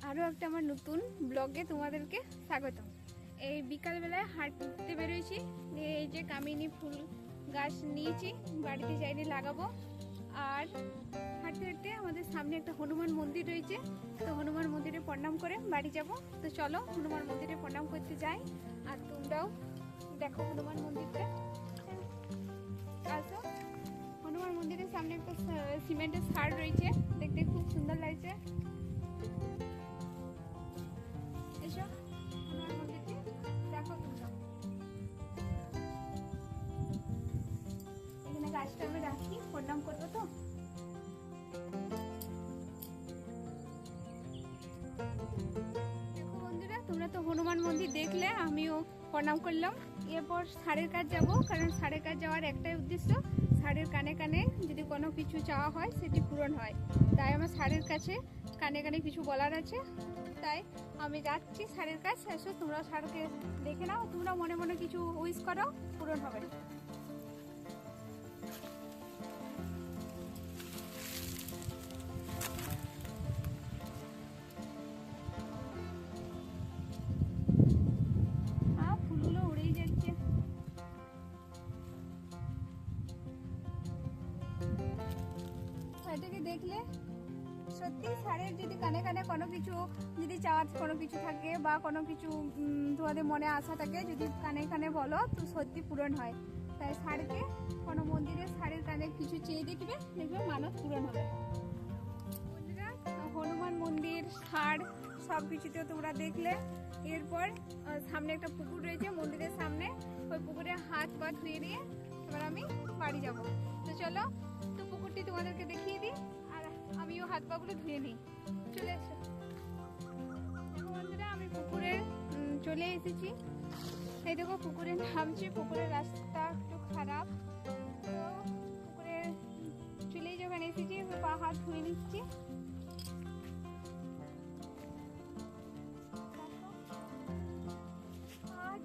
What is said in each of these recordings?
আরও একটা আমার নতুন ব্লগে তোমাদেরকে স্বাগতম। এই বিকালবেলায় হাঁটতে বেরোয়েছি, এই যে কামিনী ফুল গাছ নিয়েছি, বাড়িতে চাইলে লাগাবো। আর হাঁটতে হাঁটতে আমাদের সামনে একটা হনুমান মন্দির রয়েছে, তো হনুমান মন্দিরে প্রণাম করে বাড়ি যাব। তো চলো হনুমান মন্দিরে প্রণাম করতে যাই, আর তোমরাও দেখো হনুমান মন্দিরটা। আসো, হনুমান মন্দিরের সামনে একটা সিমেন্টের ছাদ রয়েছে, দেখতে খুব সুন্দর লাগছে। এসো হনুমান মন্দিরটি দেখো তোমরা। এখানে গাছটা আমি রাখি, প্রণাম করবো। তো দেখো বন্ধুরা, তোমরা তো হনুমান মন্দির দেখলে, আমিও প্রণাম করলাম। এরপর ষাঁড়ের কাজ যাব, কারণ ষাঁড়ের কাজ যাওয়ার একটাই উদ্দেশ্য, ষাঁড়ের কানে কানে যদি কোনো কিছু চাওয়া হয় সেটি পূরণ হয়। তাই আমার ষাঁড়ের কাছে কানে কানে কিছু বলার আছে, তাই আমি যাচ্ছি ষাঁড়ের কাজ। এসো তোমরা ষাঁড়কে দেখে নাও, তোমরা মনে মনে কিছু উইশ করো, পূরণ হবে। ফুলগুলো উড়েই যাচ্ছে। ষাঁড়টাকে দেখলে সত্যি ষাঁড়ের যদি কানে কানে কোনো কিছু যদি চাওয়ার কোনো কিছু থাকে, বা কোনো কিছু তোমাদের মনে আশা থাকে, যদি কানে কানে বলো তো সত্যি পূরণ হয়। তাই ষাঁড়কে কোনো মন্দিরে ষাঁড়ের কানে কিছু চেয়ে দেখবে, দেখবে মানত পূরণ হবে। বন্ধুরা, হনুমান মন্দির, ষাঁড় সব কিছুতে তোমরা দেখলে। এরপর সামনে একটা পুকুর রয়েছে মন্দিরের সামনে, ওই পুকুরে হাত পা ধুয়ে নিয়ে এবার আমি বাড়ি যাব। তো চলো, তো পুকুরটি তোমাদেরকে দেখিয়ে দিই, আর আমিও হাত পাগুলো ধুয়ে নিই। চলে এসো। দেখো বন্ধুরা, আমি পুকুরে চলে এসেছি। এই দেখো পুকুরে নামছি, পুকুরের রাস্তা একটু খারাপ, তো পুকুরে চলেই যখন এসেছি পা হাত ধুয়ে নিচ্ছি।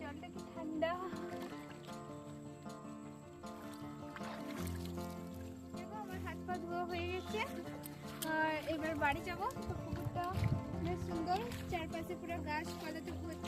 জলটা কি ঠান্ডা। দেখো আমার হাত পা ধোয়া হয়ে গেছে, এবার বাড়ি যাবো। তো পুকুরটা বেশ সুন্দর, চারপাশে পুরো গাছপালাতে ভর্তি।